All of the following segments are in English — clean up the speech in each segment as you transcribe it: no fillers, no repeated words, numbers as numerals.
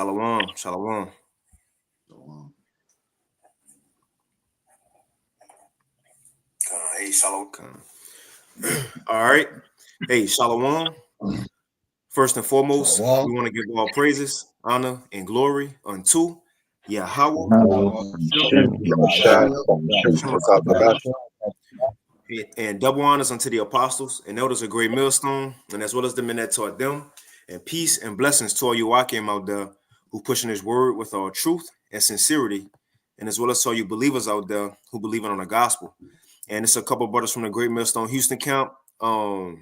Shalom. Shalom. Hey, Shalom. All right. Hey, Shalom. First and foremost, we want to give all praises, honor, and glory unto Yahweh. And double honors unto the apostles and elders of Great Millstone, and as well as the men that taught them. And peace and blessings to all you Akim out there who pushing his word with all truth and sincerity, and as well as to all you believers out there who believe on the gospel. And it's a couple of brothers from the Great Millstone Houston camp. Brother's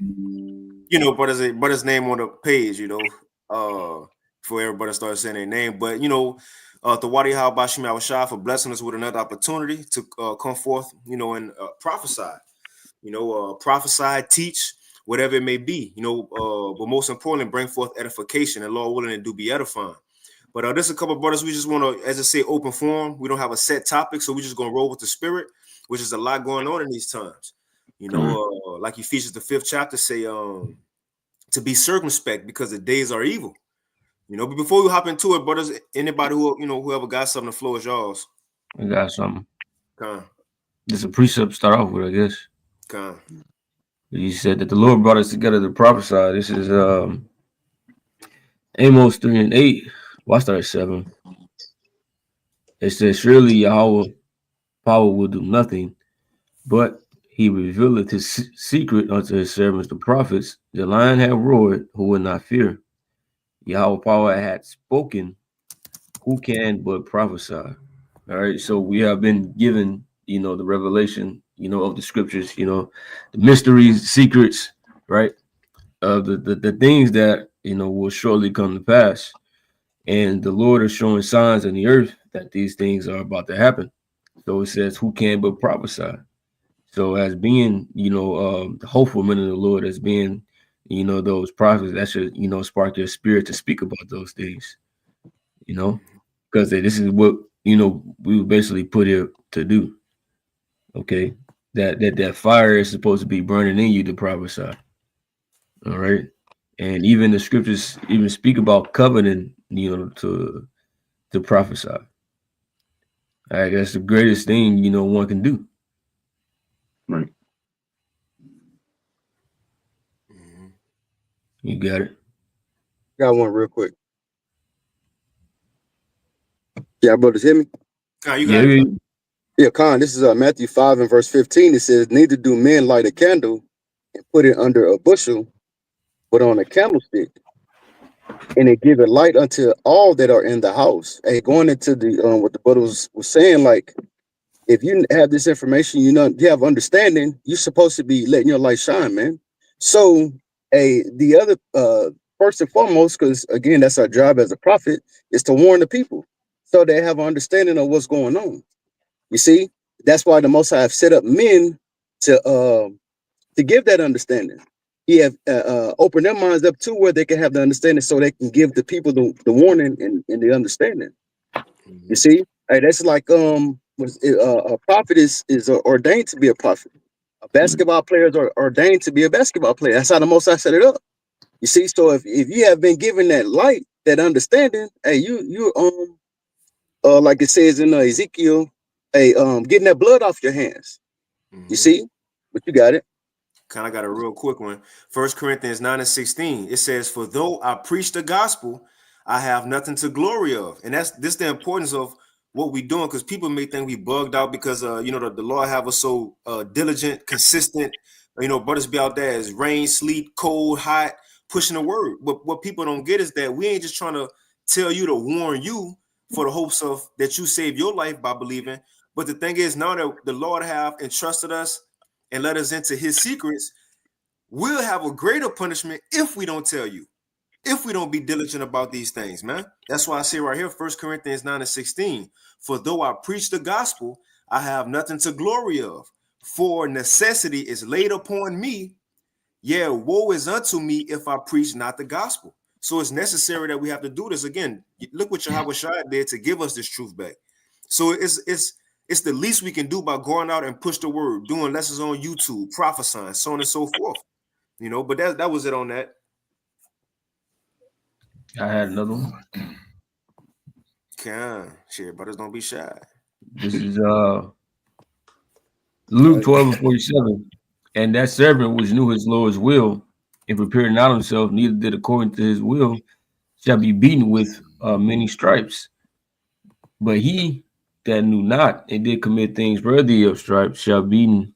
name on the page, before everybody started saying their name. But the Wadi Bashim Awashah for blessing us with another opportunity to come forth, and prophesy. Prophesy, teach, whatever it may be, but most importantly, bring forth edification and Lord willing, and do be edifying. But there's a couple of brothers we just want to, as I say, open forum. We don't have a set topic, so we're just going to roll with the spirit, which is a lot going on in these times. Like Ephesians the 5th chapter say, to be circumspect because the days are evil. But before we hop into it, brothers, anybody whoever got something, the floor is yours. I got something. There's a precept to start off with, I guess. He said that the Lord brought us together to prophesy. This is Amos 3:8. Well, I started 7. It says, surely Yahweh power will do nothing, but he revealeth his secret unto his servants the prophets. The lion had roared, who would not fear? Yahweh power had spoken, who can but prophesy? All right, so we have been given, the revelation, of the scriptures, the mysteries, secrets, right? The things that, will shortly come to pass. And the Lord is showing signs in the earth that these things are about to happen. So it says, who can but prophesy? So as being, the hopeful men of the Lord, as being, those prophets, that should, spark your spirit to speak about those things, because this is what, we were basically put here to do. Okay. That fire is supposed to be burning in you to prophesy. All right. And even the scriptures even speak about covenant, to prophesy. All right, that's the greatest thing, one can do. Right. You got it. Got one real quick. Yeah, brothers, hear me? You got it. Yeah, Khan, this is Matthew 5 and verse 15. It says, neither do men light a candle and put it under a bushel, but on a candlestick, and it give a light unto all that are in the house. Hey, going into the what the brother was saying, like, if you have this information, you have understanding, you're supposed to be letting your light shine, man. So, the other first and foremost, because again, that's our job as a prophet, is to warn the people so they have an understanding of what's going on. You see, that's why the Most High have set up men to give that understanding. He have opened their minds up to where they can have the understanding, so they can give the people the warning and the understanding. You see, that's like a prophet is ordained to be a prophet. A basketball player is ordained to be a basketball player. That's how the Most High set it up. You see, so if you have been given that light, that understanding, hey, you like it says in Ezekiel, getting that blood off your hands. You see, but you got it. Kind of got a real quick one. 1 Corinthians 9 and 16. It says, for though I preach the gospel, I have nothing to glory of. And that's the importance of what we're doing, because people may think we bugged out because the Lord have us so diligent, consistent. Brothers be out there as rain, sleet, cold, hot, pushing the word. But what people don't get is that we ain't just trying to tell you to warn you for the hopes of that you save your life by believing. But the thing is, now that the Lord have entrusted us and let us into his secrets, we'll have a greater punishment if we don't tell you, if we don't be diligent about these things, man. That's why I say right here, 1 Corinthians 9 and 16, for though I preach the gospel, I have nothing to glory of, for necessity is laid upon me. Yeah, woe is unto me if I preach not the gospel. So it's necessary that we have to do this. Again, look what Yahweh Shai did to give us this truth back. So it's the least we can do by going out and push the word, doing lessons on YouTube, prophesying, so on and so forth. But that was it on that. I had another one. Shit, brothers don't be shy. This is Luke 12:47. And that servant which knew his Lord's will and prepared not himself, neither did according to his will, shall be beaten with many stripes. But he that knew not and did commit things worthy of stripes shall be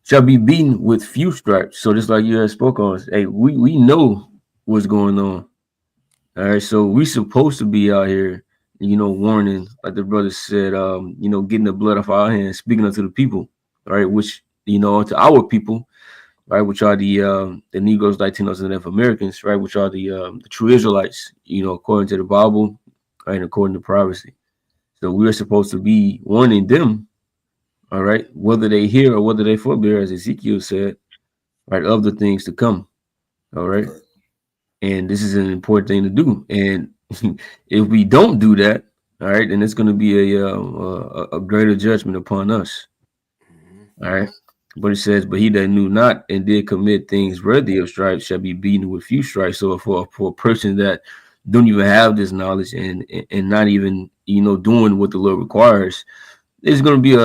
beaten with few stripes. So just like you had spoke on, hey, we know what's going on. All right, so we supposed to be out here, warning, like the brother said, getting the blood off our hands, speaking unto the people, all right, which to our people, right, which are the Negroes, Latinos, and Native Americans, right, which are the true Israelites, according to the Bible, right, and according to prophecy. So we are supposed to be warning them, all right, whether they hear or whether they forbear, as Ezekiel said, right, of the things to come, all right. And this is an important thing to do. And if we don't do that, all right, then it's going to be a greater judgment upon us. All right. But it says, but he that knew not and did commit things worthy of stripes shall be beaten with few stripes. So for a person that don't even have this knowledge and not even, doing what the Lord requires, there's going to be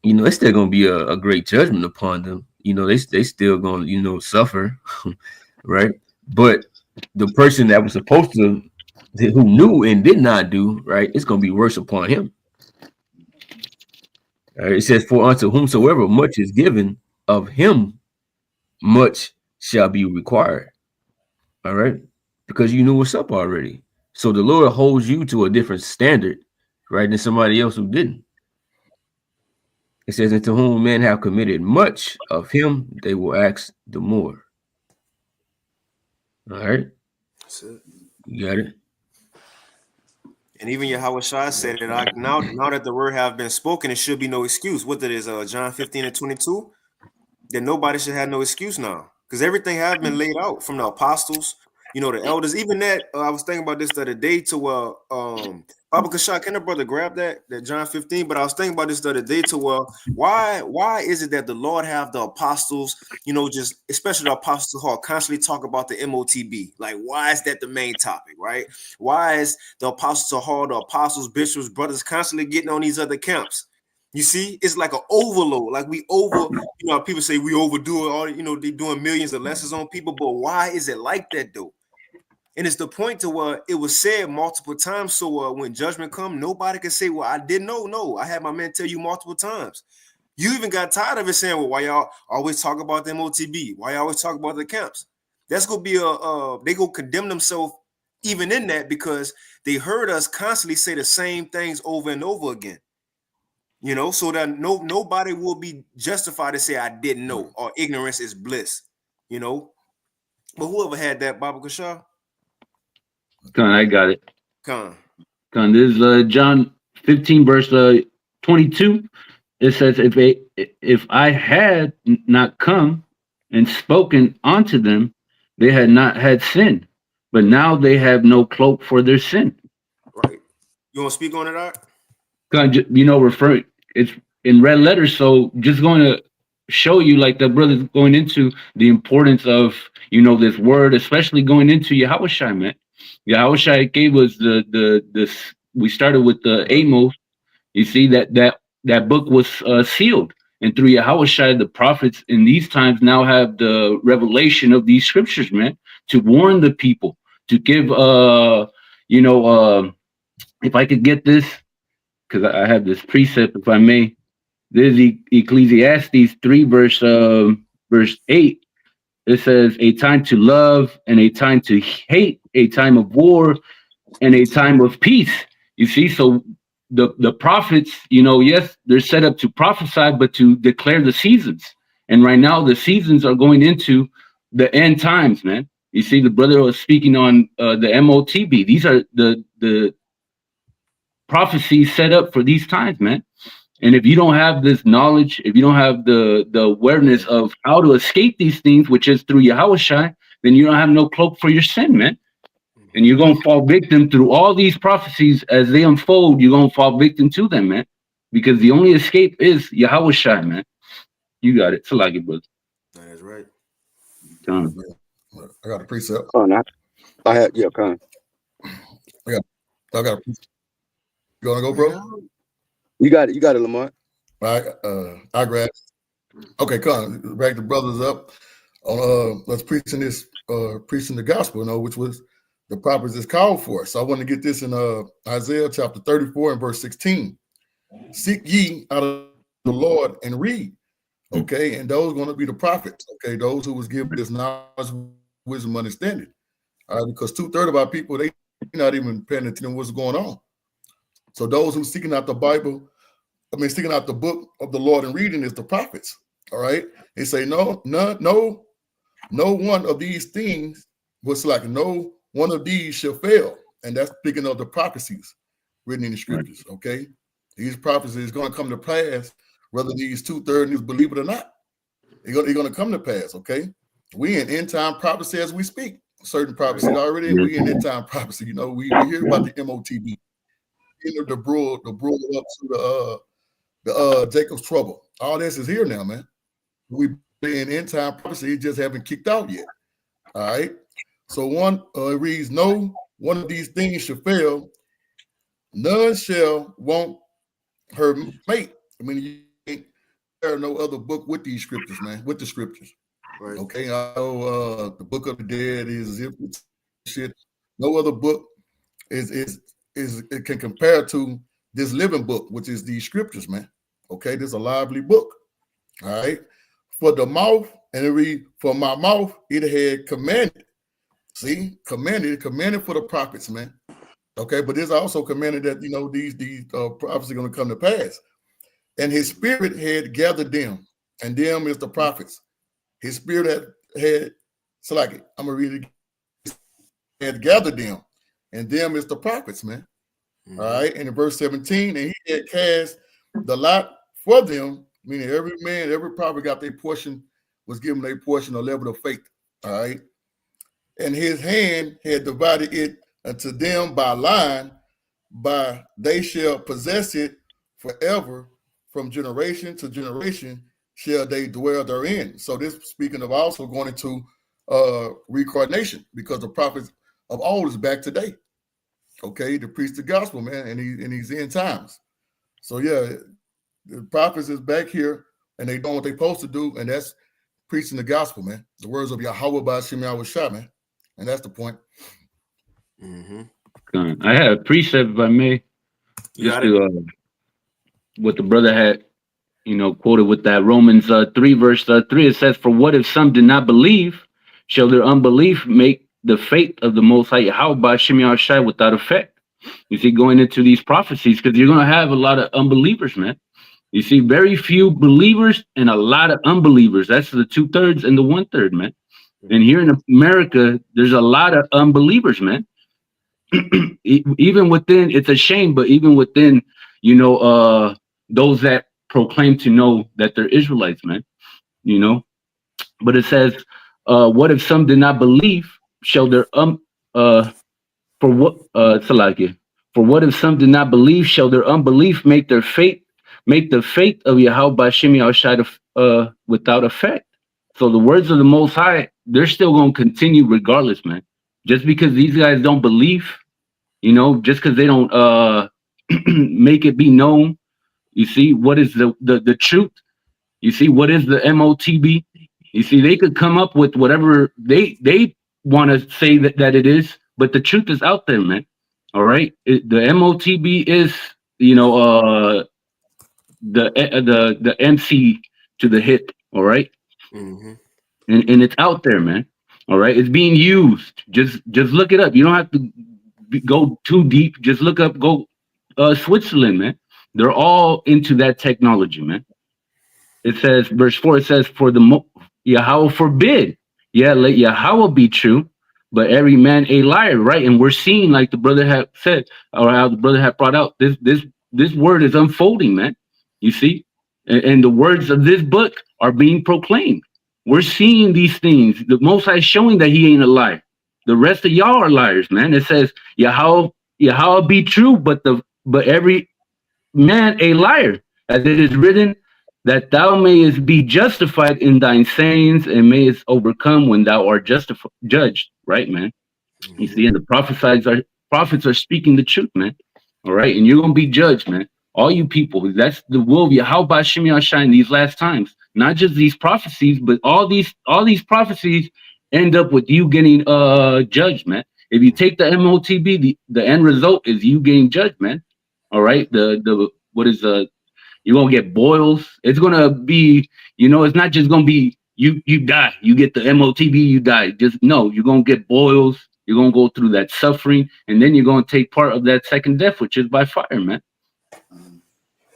it's still going to be a great judgment upon them. They still going to, suffer. Right. But the person that was supposed to, who knew and did not do, right, it's going to be worse upon him. It says, for unto whomsoever much is given, of him much shall be required. All right. Because you knew what's up already. So the Lord holds you to a different standard, right, than somebody else who didn't. It says, and to whom men have committed much, of him they will ask the more. All right. That's it. You got it. And even Yahweh Shai said it. Now that the word have been spoken, it should be no excuse. What that is, John 15:22, that nobody should have no excuse now, because everything have been laid out from the apostles, the elders. Even that, I was thinking about this the other day to Baba Kashak, can the brother grab that John 15? But I was thinking about this the other day to why is it that the Lord have the apostles, just especially the apostles who are constantly talk about the MOTB? Like, why is that the main topic, right? Why is the apostles hall, the apostles, bishops, brothers constantly getting on these other camps? You see, it's like an overload. Like people say we overdo it. All they're doing millions of lessons on people. But why is it like that though? And it's the point to where it was said multiple times. So when judgment comes, nobody can say, "Well, I didn't know." No, I had my man tell you multiple times. You even got tired of it saying, "Well, why y'all always talk about the MOTB? Why y'all always talk about the camps?" That's gonna be they go condemn themselves even in that, because they heard us constantly say the same things over and over again. So that nobody will be justified to say I didn't know, or ignorance is bliss. But whoever had that, Baba Kasha? Con, I got it. Con. This is John 15, verse 22. It says, if I had not come and spoken unto them, they had not had sin, but now they have no cloak for their sin. Right. You want to speak on it, Art? Referring, it's in red letters, so just going to show you, like the brother's going into the importance of this word, especially going into Yahushua, man. Yahushua gave us this. We started with the Amos. You see that book was sealed, and through Yahushua, the prophets in these times now have the revelation of these scriptures, man, to warn the people, to give if I could get this, because I have this precept, if I may. This is Ecclesiastes 3, verse 8. It says, a time to love and a time to hate, a time of war and a time of peace. You see, so the prophets, yes, they're set up to prophesy, but to declare the seasons. And right now, the seasons are going into the end times, man. You see, the brother was speaking on the MOTB. These are the prophecies set up for these times, man. And if you don't have this knowledge, if you don't have the awareness of how to escape these things, which is through Yahushua, then you don't have no cloak for your sin, man. And you're going to fall victim through all these prophecies as they unfold. You're going to fall victim to them, man. Because the only escape is Yahushua, man. You got it. Salagi, brother. That is right. Con. I got a precept. Oh, not. I have, yeah, Con. I got a precept. You want to go, bro? Well, You got it, Lamar. All right. I grab. Okay, come on. Back the brothers up on let's preaching the gospel, which was the prophets is called for. So I want to get this in Isaiah chapter 34 and verse 16. Seek ye out of the Lord and read. Okay, and those are going to be the prophets. Okay, those who was given this knowledge, wisdom, understanding. All right, because 2/3 of our people, they not even paying attention to what's going on. So those who seeking out the Bible, seeking out the book of the Lord and reading is the prophets. All right, they say no one of these things was like no one of these shall fail, and that's speaking of the prophecies written in the scriptures. Okay, these prophecies is going to come to pass, whether these 2/3 believe it or not. They're going to come to pass. Okay, we in end time prophecy as we speak. Certain prophecies already. We in end time prophecy. We hear about the MOTB, the brewer up to the Jacob's trouble. All this is here now, man. We in end time prophecy, just haven't kicked out yet. All right. So one reads, no one of these things shall fail. None shall want her mate. There are no other book with these scriptures, man. With the scriptures. Right. Okay. I know the book of the dead is shit. No other book is it can compare to this living book, which is these scriptures, man. Okay, this is a lively book. All right. For the mouth, and it read, for my mouth, it had commanded. See, commanded for the prophets, man. Okay, but this also commanded that these prophecies are going to come to pass. And his spirit had gathered them, and them is the prophets. His spirit had I'm gonna read it. Had gathered them, and them is the prophets, man. Mm-hmm. All right, and in verse 17, and he had cast the lot for them, meaning every man, every prophet got their portion, was given their portion, a level of faith. All right, and his hand had divided it unto them by line, by they shall possess it forever, from generation to generation shall they dwell therein. So this speaking of also going into reincarnation, because the prophets of old is back today. Okay, to preach the gospel, man, and he's in times. So yeah, the prophets is back here, and they doing what they supposed to do, and that's preaching the gospel, man. The words of Yahweh by Shem Yahweh, man, and that's the point. Mm-hmm. I had a precept, if I may, just to what the brother had, quoted with that Romans 3 verse 3. It says, "For what if some did not believe? Shall their unbelief make the faith of the Most High Yahweh by Shem Yahweh without effect?" You see, going into these prophecies, because you're going to have a lot of unbelievers, man. You see, very few believers and a lot of unbelievers. That's the 2/3 and the 1/3, man. And here in America, there's a lot of unbelievers, man. Even within, it's a shame, but even within, those that proclaim to know that they're Israelites, man. But it says, what if some did not believe? Shall their for what Salakia? For what if some did not believe? Shall their unbelief make the faith of Yahweh by Shem Yahweh without effect? So the words of the Most High, they're still going to continue regardless, man. Just because these guys don't believe, just because they don't make it be known. You see, what is the truth? You see, what is the MOTB? You see, they could come up with whatever they want to say that it is, but the truth is out there, man. All right, the MOTB is, the MC to the hit. All right, mm-hmm. and it's out there, man. All right, it's being used. Just look it up. You don't have to go too deep. Just look up. Go Switzerland, man. They're all into that technology, man. It says, verse 4, it says, for Yahweh forbid. Yeah, let Yahweh be true, but every man a liar, right? And we're seeing, like the brother had said, or how the brother had brought out, this word is unfolding, man. You see? And the words of this book are being proclaimed. We're seeing these things. The Most High is showing that he ain't a liar. The rest of y'all are liars, man. It says, Yahweh be true, but every man a liar, as it is written, that thou mayest be justified in thine sayings and mayest overcome when thou art judged, right, man? You see, and the prophets are speaking the truth, man. All right, and you're gonna be judged, man. All you people, that's the will of Yahweh Shem Yahshai in these last times. Not just these prophecies, but all these prophecies end up with you getting judged, man. If you take the MOTB, the end result is you getting judged, man. All right, the what is you're gonna get boils. It's gonna be, it's not just gonna be you die, you get the MOTB, you die. Just no, you're gonna get boils, you're gonna go through that suffering, and then you're gonna take part of that second death, which is by fire, man.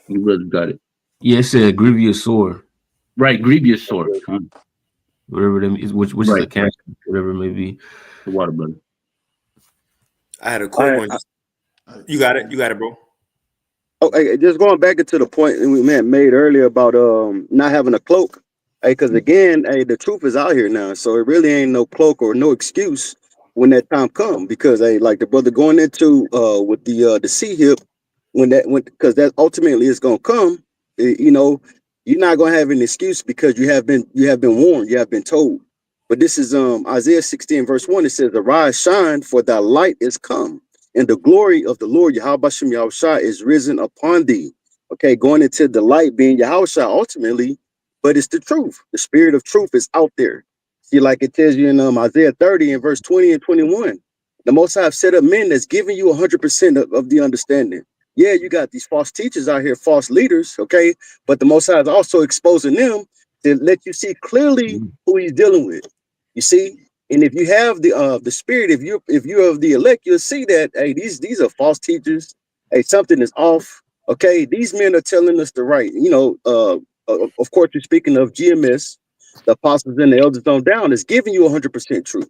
You brothers got it. Yeah, it said grievous sore, Right, grievous sword. Huh? whatever that is, which is a Right, cancer, whatever it may be. the water, brother. I had a All quick right. one. You got it. You got it, bro. Oh, hey, just going back into the point we made earlier about not having a cloak. Hey, because again, hey, the truth is out here now, so it really ain't no cloak or no excuse when that time come. Because hey, like the brother going into with the C hip, because that ultimately is gonna come. You're not gonna have an excuse because you have been warned, you have been told. But this is Isaiah 16 verse 1. It says, "Arise, shine, for thy light is come, and the glory of the Lord Yahweh Shem Yahushua is risen upon thee." Okay, going into the light being Yahushua ultimately, but it's the truth. The spirit of truth is out there. See, like it tells you in Isaiah 30 and verse 20 and 21. The Most High have set up men that's giving you 100% of the understanding. Yeah, you got these false teachers out here, false leaders, okay? But the Most High is also exposing them to let you see clearly who he's dealing with. You see? And if you have the spirit, if you're of the elect, you'll see that hey, these are false teachers. Hey, something is off. Okay, these men are telling us the right. Of course, you're speaking of GMS, the apostles and the elders on down, is giving you 100% truth.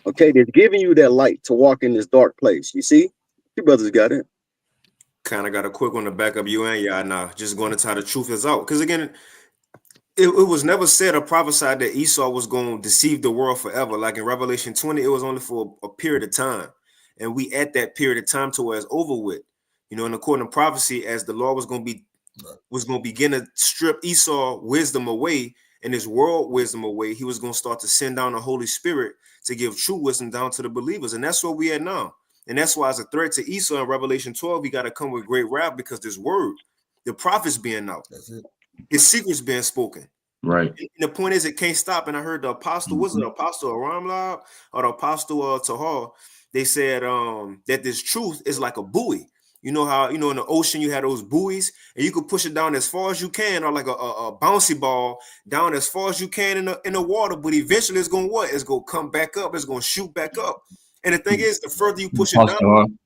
Okay, they're giving you that light to walk in this dark place. You see, you brothers got it. Kind of got a quick one to back up you and y'all now. Just going into how the truth is out. Because again, it was never said or prophesied that Esau was going to deceive the world forever. Like in Revelation 20, it was only for a period of time. And we at that period of time to where it's over with. And according to prophecy, as the Lord was going to begin to strip Esau wisdom away and his world wisdom away, he was going to start to send down the Holy Spirit to give true wisdom down to the believers. And that's what we at now. And that's why, as a threat to Esau in Revelation 12, he got to come with great wrath because this word, the prophets being out, his secrets being spoken. Right. And the point is, it can't stop. And I heard the apostle, was it the apostle Aramlab or the apostle Tahar? They said that this truth is like a buoy. You know how, in the ocean, you have those buoys and you could push it down as far as you can, or like a bouncy ball down as far as you can in the water. But eventually it's going to what? It's going to come back up. It's going to shoot back up. And the thing is, the further you push it down,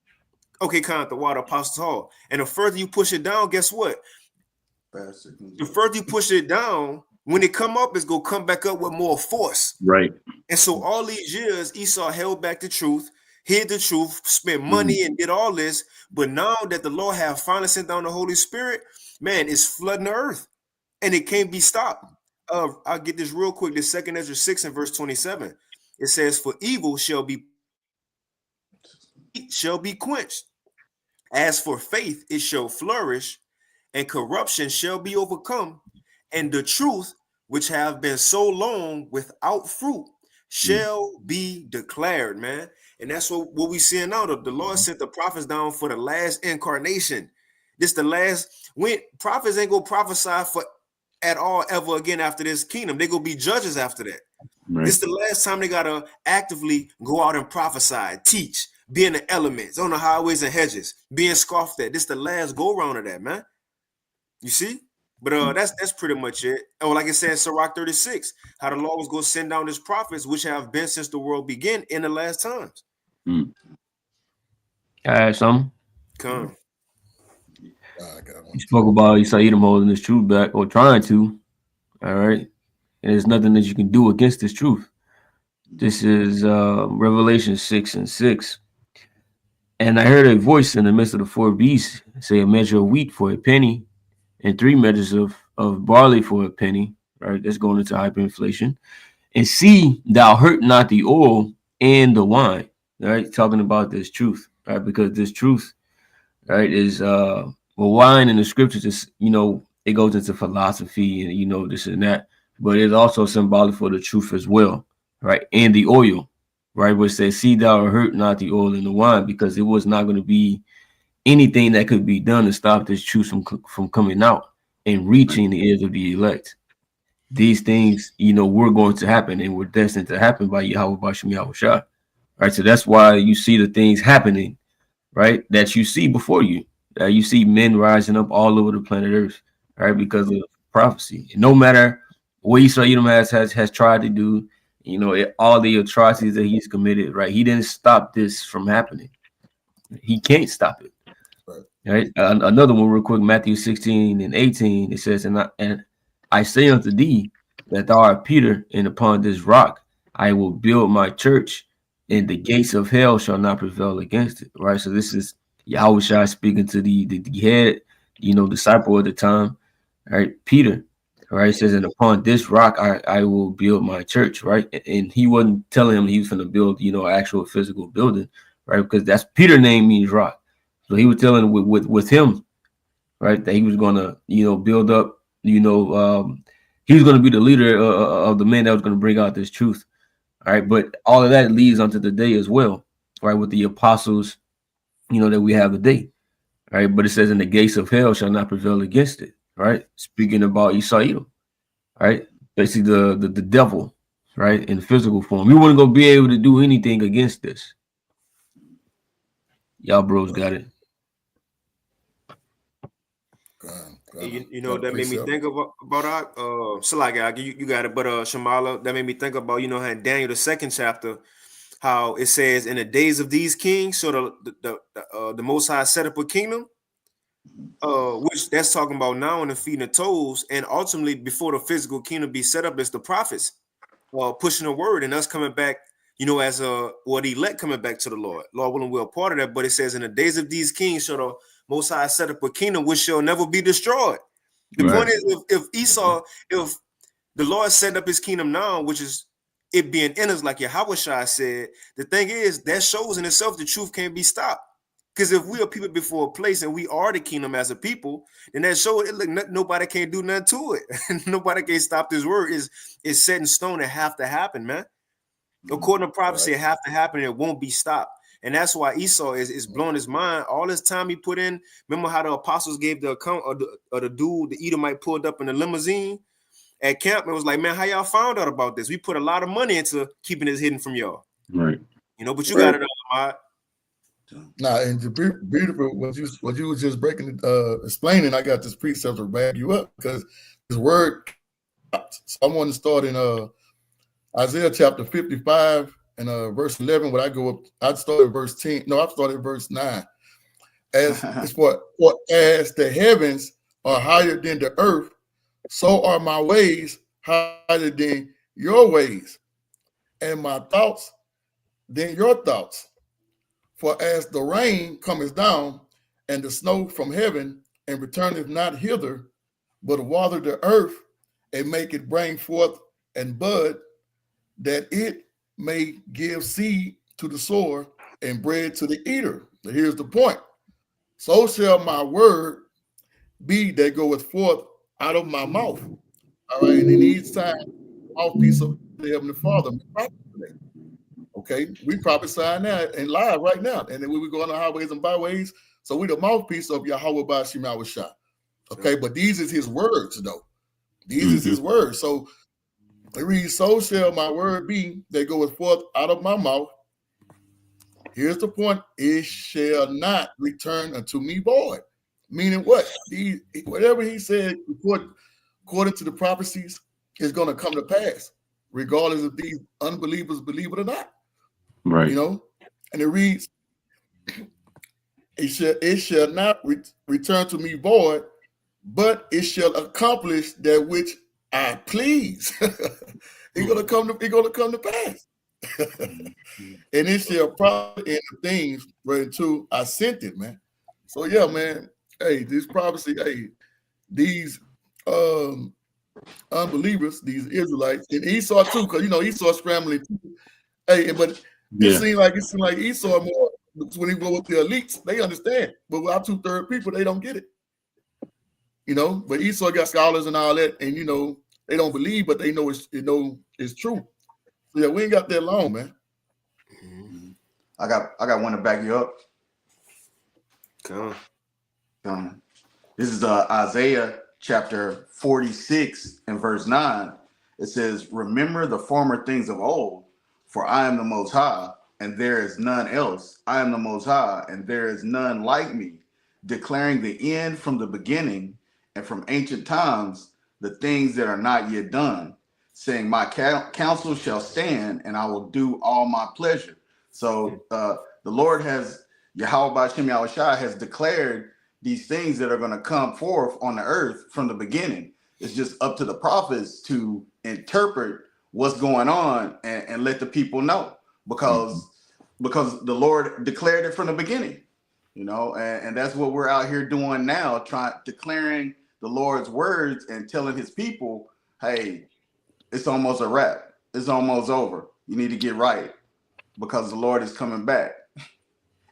okay, kind of the water, Apostle Hall. And the further you push it down, guess what? The further you push it down, when it come up, it's going to come back up with more force. Right. And so all these years, Esau held back the truth, hid the truth, spent money and did all this. But now that the Lord have finally sent down the Holy Spirit, man, it's flooding the earth. And it can't be stopped. I'll get this real quick. The 2 Ezra 6 and verse 27. It says, "For evil shall be quenched. As for faith, it shall flourish, and corruption shall be overcome, and the truth, which have been so long without fruit, shall be declared," man. And that's what we seeing now. The Lord sent the prophets down for the last incarnation. This the last. When prophets ain't gonna prophesy for at all ever again after this kingdom. They gonna be judges after that. Right. This the last time they gotta actively go out and prophesy, teach, be in the elements, on the highways and hedges, being scoffed at. This the last go round of that, man. You see? But that's pretty much it. Oh, like it says, Sirach 36, how the Lord was going to send down his prophets, which have been since the world began in the last times. I had something. Come. You spoke about Esau Edom holding his truth back, or trying to. All right. And there's nothing that you can do against this truth. This is Revelation 6 and 6. "And I heard a voice in the midst of the four beasts say, a measure of wheat for a penny, and 3 measures of barley for a penny." Right, that's going into hyperinflation. "And see, thou hurt not the oil and the wine." Right, talking about this truth, right? Because this truth, right, is wine in the scriptures is, it goes into philosophy and this and that, but it's also symbolic for the truth as well, right? And the oil, right, which says, "See thou hurt not the oil and the wine," because it was not going to be anything that could be done to stop this truth from coming out and reaching the ears of the elect. These things, were going to happen and were destined to happen by Yahweh Bashim Yahushua. Right. So that's why you see the things happening, right, that you see before you. You see men rising up all over the planet Earth, right, because of prophecy. And no matter what Esau has tried to do, all the atrocities that he's committed, right, he didn't stop this from happening. He can't stop it. Right. Another one real quick, Matthew 16:18, it says, and I say unto thee that thou art Peter, and upon this rock I will build my church, and the gates of hell shall not prevail against it. Right. So this is Yahushua speaking to the head, disciple at the time, right? Peter. Right. It says, and upon this rock I will build my church. Right. And he wasn't telling him he was going to build, an actual physical building, right? Because that's Peter's name means rock. So he was telling with him, right, that he was going to, build up, he was going to be the leader of the man that was going to bring out this truth. All right. But all of that leads onto the day as well, right, with the apostles, that we have today. Right. But it says, in the gates of hell shall not prevail against it. Right. Speaking about Esau, right, basically the devil, right, in physical form. You wouldn't go be able to do anything against this. Y'all bros got it. That made me think about Salaki, you got it, but Shamala, that made me think about, how in Daniel the 2nd chapter, how it says, in the days of these kings, so the Most High set up a kingdom, which that's talking about now in the feeding of toes, and ultimately before the physical kingdom be set up, it's the prophets pushing the word and us coming back, as the elect coming back to the Lord. Lord willing, we're a part of that, but it says, in the days of these kings, shall the Most High set up a kingdom which shall never be destroyed. The point is, if the Lord set up his kingdom now, which is it being in us, like Yahushua said, the thing is, that shows in itself the truth can't be stopped. Because if we are people before a place and we are the kingdom as a people, then that shows nobody can do nothing to it. Nobody can stop this word. It's set in stone. It have to happen, man. According to prophecy, it have to happen. It won't be stopped. And that's why Esau is blowing his mind. All this time he put in. Remember how the apostles gave the account of the dude, the Edomite, pulled up in the limousine at camp and was like, man, how y'all found out about this? We put a lot of money into keeping this hidden from y'all. Right. But you got it on. Nah, and the beautiful what you was just breaking explaining, I got this precept to back you up, because this word. So I want to start in Isaiah chapter 55 and verse 11. When I go up, I'd start at verse 10. No, I started at verse 9. As as the heavens are higher than the earth, so are my ways higher than your ways, and my thoughts than your thoughts. For as the rain cometh down, and the snow from heaven, and returneth not hither, but water the earth, and make it bring forth and bud, that it may give seed to the sower and bread to the eater. Now here's the point. So shall my word be that goeth forth out of my mouth. All right, and in each time, mouthpiece of the Heavenly Father. Okay, we prophesy now and live right now. And then we go on the highways and byways. So we the mouthpiece of Yahweh Bashim Yahushua. Okay, but these is his words, though. These is his words. So it reads, so shall my word be that goeth forth out of my mouth. Here's the point. It shall not return unto me void. Meaning what? Whatever he said, according to the prophecies, is going to come to pass, regardless if these unbelievers believe it or not. Right. And it reads, it shall not return to me void, but it shall accomplish that which I please. It's gonna come to pass. And it shall prosper in the things whereunto I sent it, man. So yeah, man. Hey, this prophecy, hey, these unbelievers, these Israelites, and Esau too, because Esau scrambling too. Hey, but it seems like Esau more when he go with the elites, they understand. But with our 2/3 people, they don't get it. But Esau got scholars and all that, and they don't believe, but they know it's true. So yeah, we ain't got that long, man. I got one to back you up. This is Isaiah chapter 46 and verse 9. It says, remember the former things of old, for I am the Most High, and there is none else. I am the Most High, and there is none like me, declaring the end from the beginning, and from ancient times, the things that are not yet done, saying, my counsel shall stand, and I will do all my pleasure. So the Lord has, Yahweh B'Shem Yahushua has declared these things that are going to come forth on the earth from the beginning. It's just up to the prophets to interpret what's going on and let the people know, because the Lord declared it from the beginning, you know, and that's what we're out here doing now, declaring the Lord's words and telling his people, hey, it's almost a wrap. It's almost over. You need to get right because the Lord is coming back.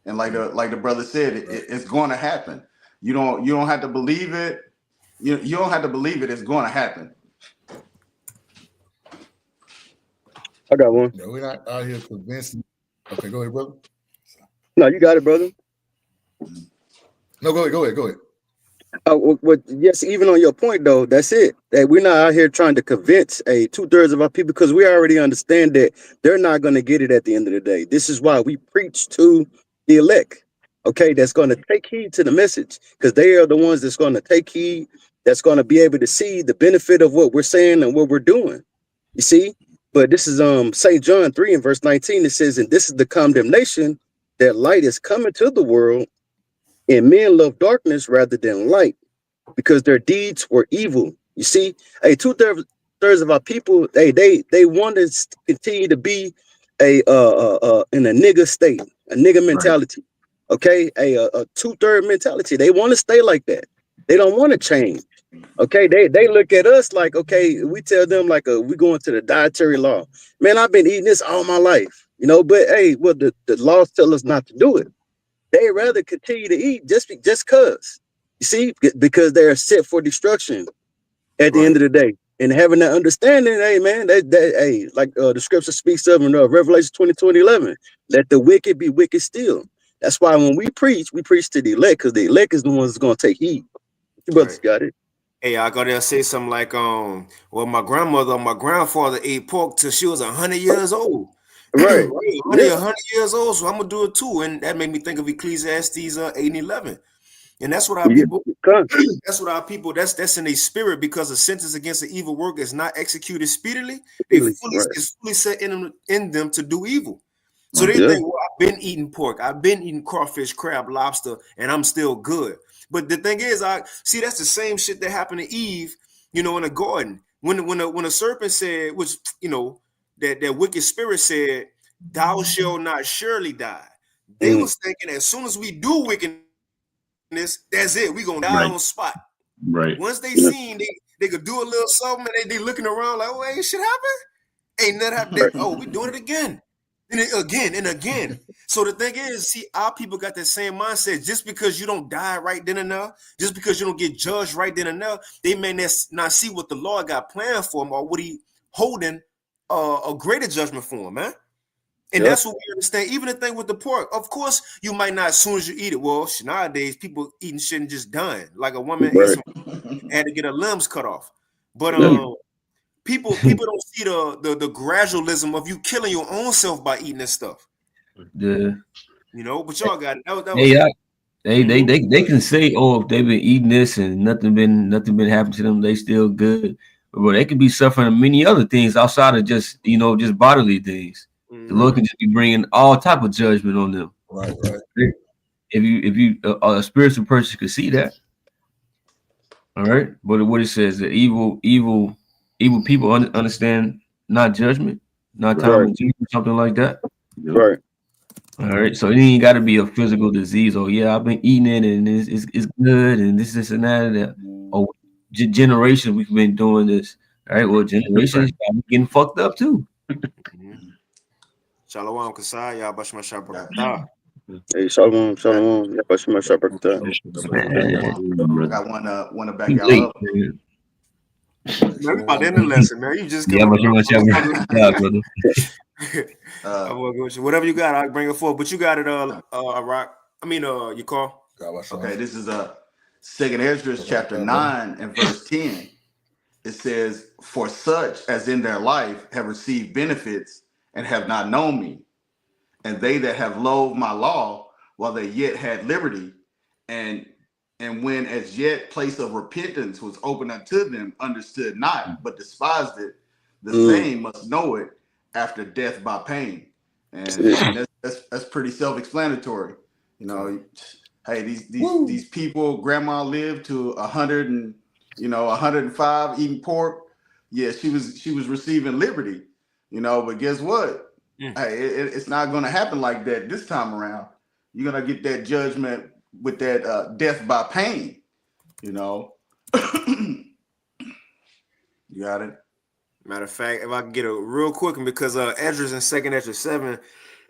And like the brother said, it's going to happen. You don't have to believe it. You don't have to believe it. It's going to happen. I got one. Yeah, we're not out here convincing. Okay, go ahead, brother. No, you got it, brother. No, go ahead. Yes, even on your point though, that's it. That we're not out here trying to convince 2/3 of our people, because we already understand that they're not going to get it at the end of the day. This is why we preach to the elect. Okay, that's going to take heed to the message, because they are the ones that's going to take heed, that's going to be able to see the benefit of what we're saying and what we're doing. You see? But this is St. John 3 and verse 19. It says, and this is the condemnation, that light is coming to the world, and men love darkness rather than light, because their deeds were evil. You see, 2/3 of our people, they want to continue to be in a nigger state, a nigger mentality. Right. Okay, a 2/3 mentality. They want to stay like that. They don't want to change. Okay, they look at us like, okay, we tell them like we going to the dietary law. Man, I've been eating this all my life, you know. But hey, well, the laws tell us not to do it. They rather continue to eat just cause. You see, because they're set for destruction at the end of the day. And having that understanding, hey man, hey, like the scripture speaks of in Revelation 20:11, let the wicked be wicked still. That's why when we preach to the elect, because the elect is the ones that's gonna take heed. You brothers got it. Hey, I gotta say something like, well, my grandmother or my grandfather ate pork till she was 100 years old. Right. 100 years old, so I'm gonna do it too. And that made me think of Ecclesiastes 8 and 11. And that's what our people, that's in their spirit, because a sentence against an evil work is not executed speedily. It's fully set in them to do evil. So they think, well, I've been eating pork, I've been eating crawfish, crab, lobster, and I'm still good. But the thing is, that's the same shit that happened to Eve, you know, in the garden. When a serpent said, which, you know, that wicked spirit said, thou shalt not surely die. They was thinking as soon as we do wickedness, that's it. We gonna die on spot. Right. Once they seen they could do a little something, and they looking around like, oh, ain't shit happen. Ain't nothing happened. Oh, we doing it again. And again and again. So the thing is, see, our people got that same mindset. Just because you don't die right then and there, just because you don't get judged right then and there, they may not see what the Lord got planned for them, or what he holding a greater judgment for them, man. And that's what we understand. Even the thing with the pork, of course, you might not as soon as you eat it. Well, nowadays people eating shit and just dying. Like a woman had to get her limbs cut off. But people don't see the gradualism of you killing your own self by eating this stuff. Yeah. You know, but y'all got it. They can say, oh, if they've been eating this and nothing been happening to them, they still good. But they could be suffering many other things outside of just, you know, just bodily things. The Lord can just be bringing all type of judgment on them. Right. If you a spiritual person could see that. All right. But what it says, that evil people understand not judgment, not time of judgment, something like that. Right. All right. So it ain't got to be a physical disease. Oh yeah, I've been eating it and it's good and this and that and that. Oh, generations we've been doing this. All right. Well, generations getting fucked up too. Shalom, Kasai, Yabashma Shabrakata. Hey, shalom, Yabashma Shabrakata. I got one to back y'all up. Man, we about to end the lesson, man. You just come whatever you got, I'll bring it forward. But you got it, Rock. I mean, you call. Okay, this is Second Ezra chapter 9 and verse 10. It says, "For such as in their life have received benefits and have not known me, and they that have loathed my law while they yet had liberty, and when as yet place of repentance was open unto them, understood not, but despised it, the same must know it after death by pain." And that's pretty self-explanatory. You know, hey, these people, grandma lived to 100 and 105 eating pork. Yeah, she was receiving liberty, but guess what? Hey, it's not going to happen like that this time around. You're going to get that judgment with that death by pain, You got it? Matter of fact, if I can get a real quick one, because Esdras in Second Esdras 7,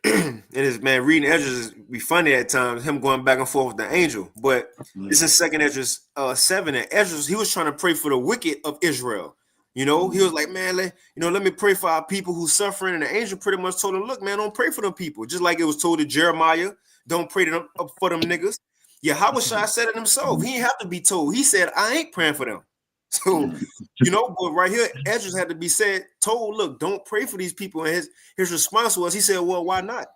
and his man reading Esdras be funny at times, him going back and forth with the angel. But this is Second Esdras 7, and Esdras, he was trying to pray for the wicked of Israel. He was like, man, let me pray for our people who's suffering. And the angel pretty much told him, look, man, don't pray for them people. Just like it was told to Jeremiah, don't pray for them niggas. Yahweh Shai said it himself. He didn't have to be told. He said, I ain't praying for them. So, but right here, Esdras had to be told, look, don't pray for these people. And his response was, he said, well, why not?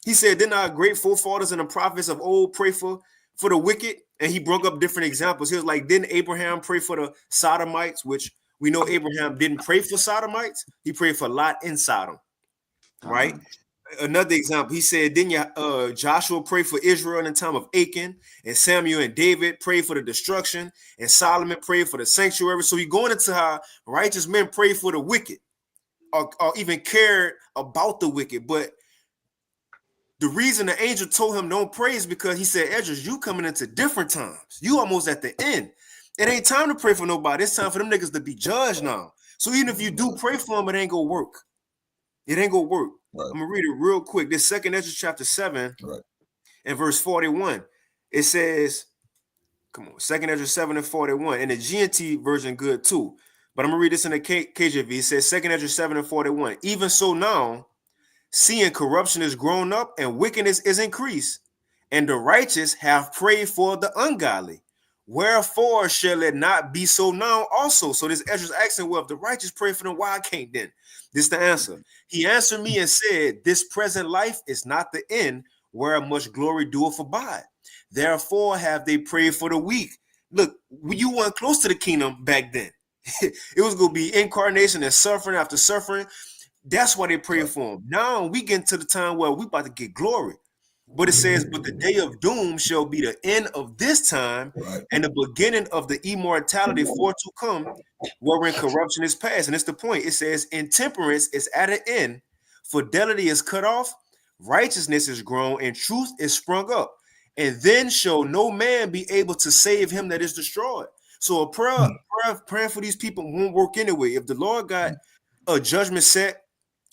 He said, didn't our great forefathers and the prophets of old pray for the wicked? And he broke up different examples. He was like, didn't Abraham pray for the Sodomites, which we know Abraham didn't pray for Sodomites. He prayed for Lot in Sodom, right? Another example, he said, didn't Joshua pray for Israel in the time of Achan, and Samuel and David prayed for the destruction, and Solomon prayed for the sanctuary. So you're going into how righteous men pray for the wicked, or even cared about the wicked. But the reason the angel told him don't pray is because he said, Esdras, you coming into different times. You almost at the end. It ain't time to pray for nobody. It's time for them niggas to be judged now. So even if you do pray for them, it ain't gonna work. It ain't gonna work. Right. I'm gonna read it real quick. This Second Ezra chapter 7 and verse 41. It says, come on, Second Ezra 7 and 41. And the GNT version good too. But I'm gonna read this in the KJV. It says, Second Ezra 7 and 41. Even so now, seeing corruption is grown up and wickedness is increased, and the righteous have prayed for the ungodly. Wherefore shall it not be so now also? So this Ezra's asking, well, if the righteous pray for them, why I can't then? This is the answer. He answered me and said, this present life is not the end, where much glory doeth abide. Therefore have they prayed for the weak. Look, you weren't close to the kingdom back then. It was going to be incarnation and suffering after suffering. That's why they pray for him. Now we get to the time where we about to get glory. But it says, but the day of doom shall be the end of this time and the beginning of the immortality for to come, wherein corruption is past. And it's the point. It says, intemperance is at an end, fidelity is cut off, righteousness is grown, and truth is sprung up. And then shall no man be able to save him that is destroyed. So a prayer for these people won't work anyway. If the Lord got a judgment set,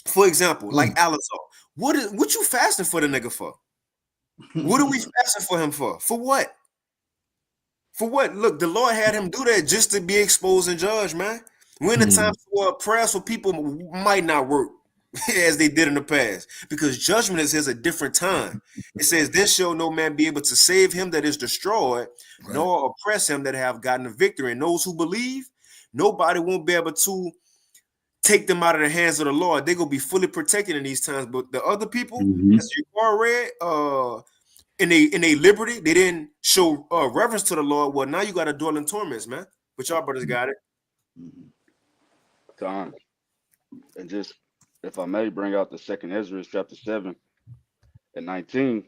for example, like Alazar, what you fasting for the nigga for? What are we fasting for him for? For what? For what? Look, the Lord had him do that just to be exposed and judged, man. We're in a time where prayers for people might not work as they did in the past, because judgment is a different time. It says, then shall no man be able to save him that is destroyed, nor oppress him that have gotten a victory. And those who believe, nobody won't be able to take them out of the hands of the Lord. They're gonna be fully protected in these times. But the other people, as you read, in a liberty, they didn't show reverence to the Lord. Well, now you got to dwell in torments, man. But y'all brothers got it. Time. And just, if I may, bring out the Second Ezra chapter 7 and 19.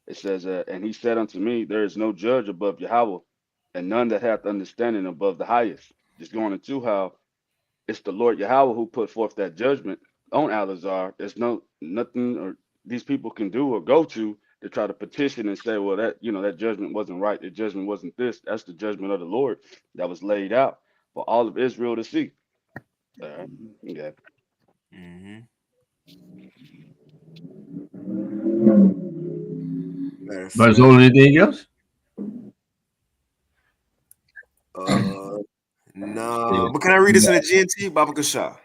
It says, and he said unto me, there is no judge above Yahweh, and none that hath understanding above the highest. Just going into how it's the Lord Yahweh who put forth that judgment on Alazar. There's nothing or these people can do or go to try to petition and say, well, that that judgment wasn't right. The judgment wasn't this. That's the judgment of the Lord that was laid out for all of Israel to see. Yeah. But is there anything else? No, but can I read this in the GNT, Baba Kasha?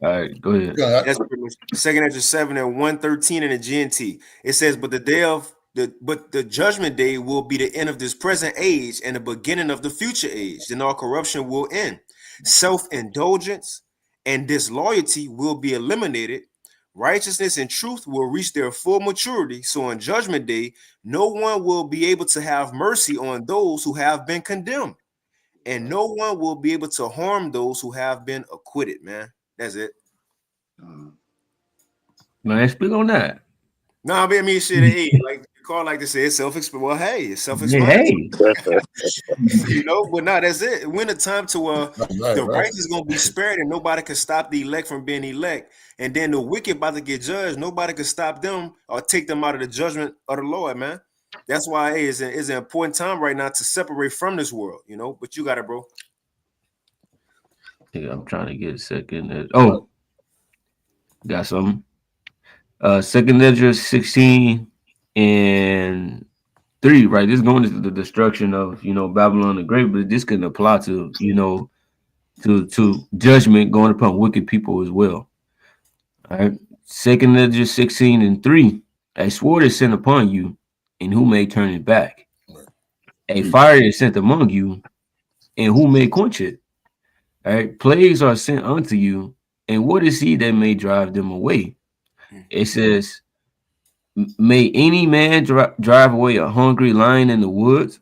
All right, go ahead. That's pretty much Second Ezra 7 and 113 in the GNT. It says, but the day of but the judgment day will be the end of this present age and the beginning of the future age. Then all corruption will end. Self-indulgence and disloyalty will be eliminated. Righteousness and truth will reach their full maturity. So on judgment day, no one will be able to have mercy on those who have been condemned, and no one will be able to harm those who have been acquitted, man. That's it. Man, speak on that. No, I mean, shit, hey, like the call like to say, it's self-explanatory. Well, hey, it's self-explanatory. Hey, You know, but no, that's it. When the time to the Right. righteous is gonna be spared, and nobody can stop the elect from being elect, and then the wicked about to get judged, nobody can stop them or take them out of the judgment of the Lord, man. That's why hey, it's an important time right now to separate from this world, you know. But you got it, bro. yeah, I'm trying to get a second. Oh, got something. Second Ledger 16 and 3, right? This is going to the destruction of Babylon the Great, but this can apply to to judgment going upon wicked people as well. All right. Second Ledger 16 and 3. A sword is sent upon you, and who may turn it back? A fire is sent among you, and who may quench it? All right. Plagues are sent unto you, and what is he that may drive them away? It says, may any man drive away a hungry lion in the woods,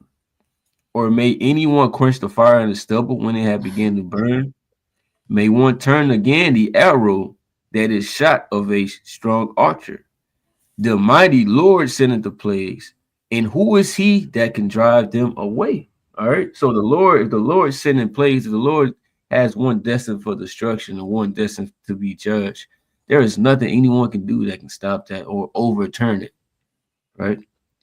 or may anyone quench the fire in the stubble when it had begun to burn? May one turn again the arrow that is shot of a strong archer? The mighty Lord sendeth the plagues, and who is he that can drive them away? All right. So the Lord sending plagues, if the Lord has one destined for destruction and one destined to be judged, there is nothing anyone can do that can stop that or overturn it. Right?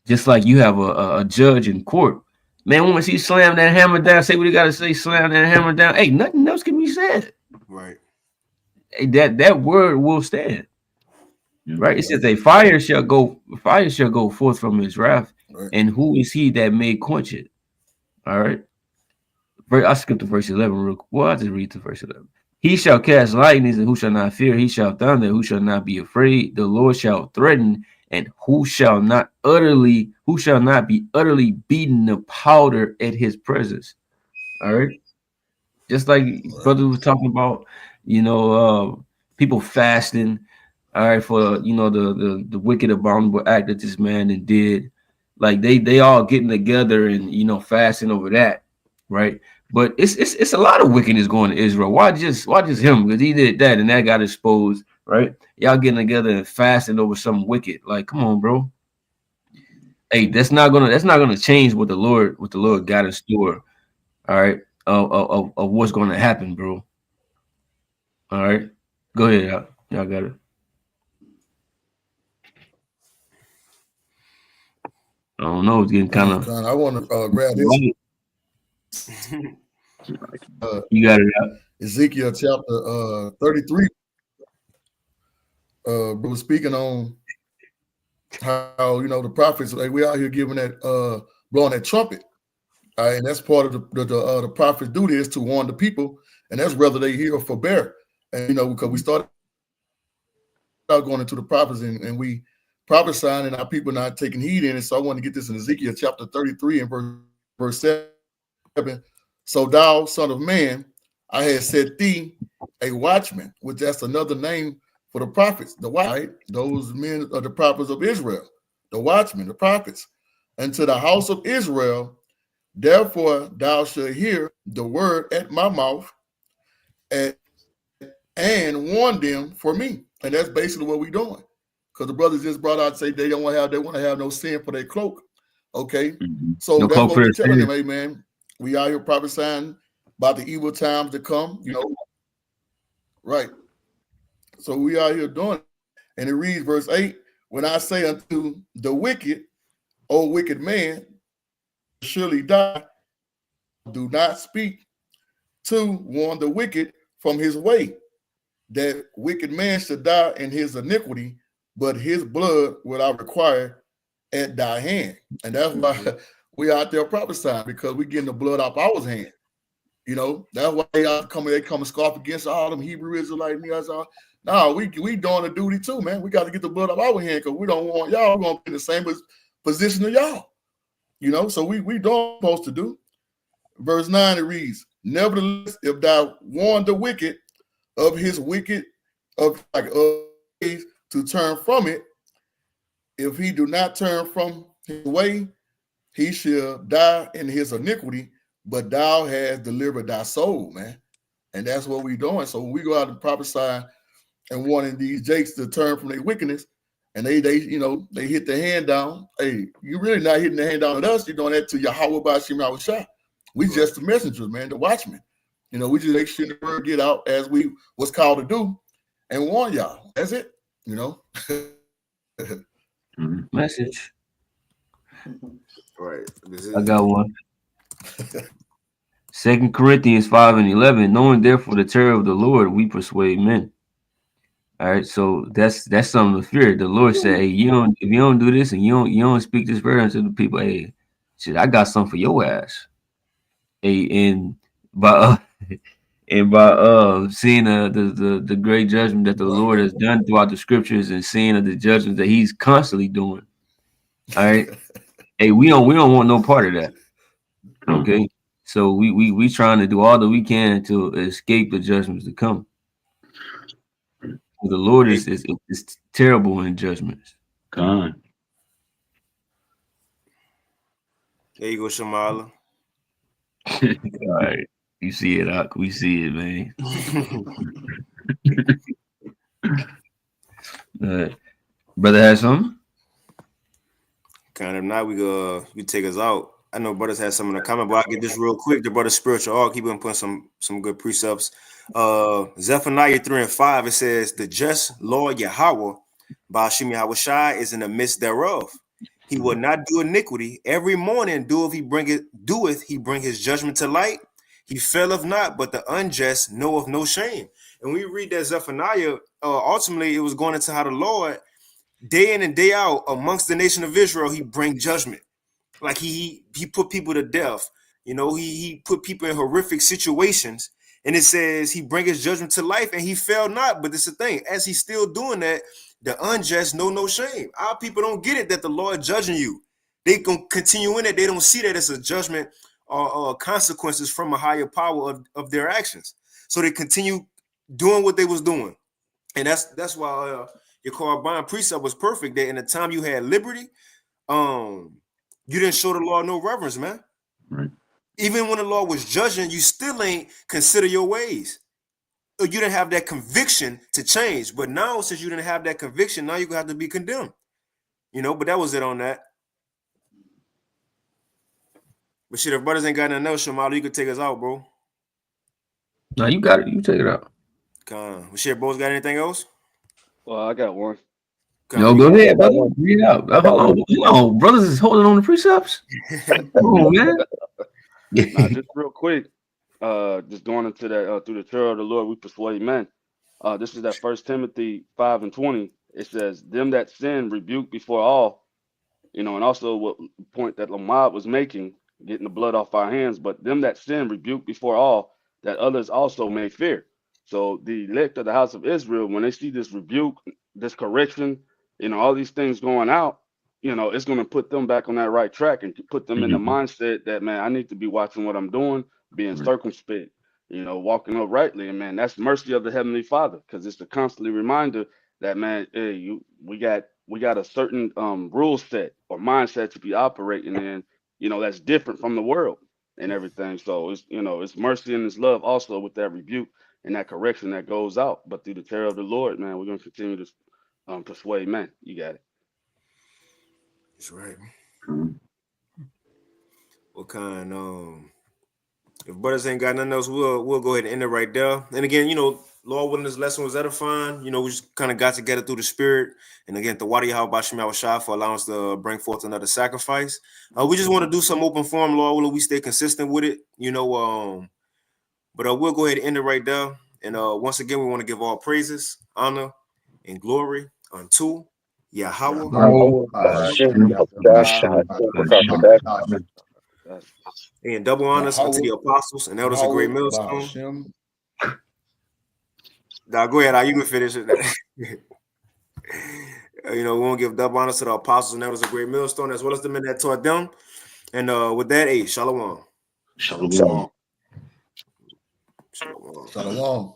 Just like you have a judge in court. Man, once he slam that hammer down, say what he got to say, slam that hammer down. Hey, nothing else can be said. Right. Hey, that word will stand. Right? It says a fire shall go forth from his wrath, and who is he that may quench it? All right. I skipped to verse 11 real quick. Well, I'll just read to verse 11. He shall cast lightnings, and who shall not fear? He shall thunder, who shall not be afraid? The Lord shall threaten, and who shall not be utterly beaten to powder at his presence. All right. Just like brother was talking about, people fasting, all right, for the wicked abominable act that this man did. Like they all getting together and fasting over that, right? But it's a lot of wickedness going to Israel. Why just him? Because he did that and that got exposed, right? Y'all getting together and fasting over something wicked. Like, come on, bro. Hey, that's not gonna change what the Lord got in store. All right, of what's gonna happen, bro. All right, go ahead, y'all got it. I don't know. It's getting kind of. I want to grab this. You got it out. Ezekiel chapter 33. Was speaking on how the prophets, like we out here giving that blowing that trumpet. And that's part of the prophet's duty is to warn the people, and that's whether they hear or forbear. And because we started out going into the prophets and we prophesying and our people not taking heed in it. So I want to get this in Ezekiel chapter 33 and verse 7. So thou, son of man, I had set thee a watchman, which that's another name for the prophets, the right? Those men are the prophets of Israel, the watchmen, the prophets, and to the house of Israel. Therefore, thou shalt hear the word at my mouth and warn them for me. And that's basically what we're doing. Because the brothers just brought out, say they want to have no sin for their cloak. Okay. So that's what we're telling them, amen. We out here prophesying about the evil times to come, Right. So we out here doing it. And it reads verse 8, when I say unto the wicked, O wicked man, surely die, do not speak to warn the wicked from his way, that wicked man should die in his iniquity, but his blood will I require at thy hand. And that's why we out there prophesying, because we getting the blood off our hand. That's why they come and scoff against all them Hebrew Israelites. No, we doing the duty too, man. We got to get the blood off our hand because we don't want y'all going to be the same as position of y'all. You know, so we don't supposed to do. Verse 9 it reads, nevertheless, if thou warn the wicked of his wicked of ways to turn from it, if he do not turn from his way, he shall die in his iniquity, but thou hast delivered thy soul, man. And that's what we're doing. So when we go out and prophesy and warning these jakes to turn from their wickedness, and they hit the hand down. Hey, you really not hitting the hand down at us. You're doing that to Yahweh Bashim Yahushua. We just the messengers, man, the watchmen. You know, we just make sure the word get out as we was called to do and warn y'all. That's it. You know. Message. Right. I got one. 2 Corinthians 5:11. Knowing therefore the terror of the Lord, we persuade men. All right, so that's something to fear. The Lord said, "Hey, if you don't do this and you don't speak this word unto the people, hey, shit, I got something for your ass." Hey, and by seeing the great judgment that the Lord has done throughout the scriptures and seeing the judgments that He's constantly doing. All right, hey, we don't want no part of that. Okay, so we trying to do all that we can to escape the judgments to come. The Lord is terrible in judgments. God. There you go, Shamala. All right, you see it, Ak. We see it, man. Brother has something? Kind of not. You take us out. I know brothers had some in the comment, but I'll get this real quick. The brother spiritual arc, he been putting some good precepts. Zephaniah 3:5, it says, the just Lord Yahweh, Bashim Yahushai, is in the midst thereof. He will not do iniquity. Every morning doeth he bring his judgment to light. He faileth not, but the unjust knoweth no shame. And we read that Zephaniah, ultimately it was going into how the Lord, day in and day out, amongst the nation of Israel, he bring judgment. Like he put people to death. You know, he put people in horrific situations. And it says he bring his judgment to life and he failed not. But this is the thing, as he's still doing that, the unjust know no shame. Our people don't get it that the Lord judging you. They can continue in it. They don't see that as a judgment or consequences from a higher power of their actions. So they continue doing what they was doing. And that's why your Korban precept was perfect. That in the time you had liberty, you didn't show the law no reverence, man. Right. Even when the law was judging, you still ain't consider your ways. You didn't have that conviction to change. But now, since you didn't have that conviction, now you're gonna have to be condemned. You know, but that was it on that. But shit, if brothers ain't got nothing else, Shamala, you could take us out, bro. No, you got it. You take it out. But shit, bros, got anything else? Well, I got one. No, go ahead, brother. Read it out. Hold on. Brothers is holding on the precepts. Oh, man. Nah, just real quick. Just going into that through the terror of the Lord, we persuade men. This is that 1 Timothy 5:20. It says, "Them that sin rebuke before all." You know, and also what point that Lamad was making, getting the blood off our hands. But them that sin rebuke before all, that others also may fear. So the elect of the house of Israel, when they see this rebuke, this correction, you know, all these things going out, you know, it's going to put them back on that right track and put them in the mindset that, man, I need to be watching what I'm doing, being circumspect, you know, walking uprightly. And man, that's mercy of the Heavenly Father, because it's a constantly reminder that, man, hey, we got a certain rule set or mindset to be operating in, you know, that's different from the world and everything. So it's, you know, it's mercy and it's love also with that rebuke and that correction that goes out. But through the terror of the Lord, man, we're going to continue to persuade men. You got it. That's right. What kind? If brothers ain't got nothing else, we'll go ahead and end it right there. And again, you know, Lord willing, this lesson was edifying. You know, we just kind of got together through the Spirit. And again, the Wadi Bashim Yahushua for allowing us to bring forth another sacrifice. We just want to do some open form, Lord willing, we stay consistent with it. You know, but we'll go ahead and end it right there. And once again, we want to give all praises, honor, and glory unto Yahweh. And double honors unto the apostles and elders of Great Millstone. Now go ahead, you can finish it. We won't give double honors to the apostles, and that was a great millstone, as well as the men that taught them. And with that, Shalom. Shalom. Shalom. Shalom.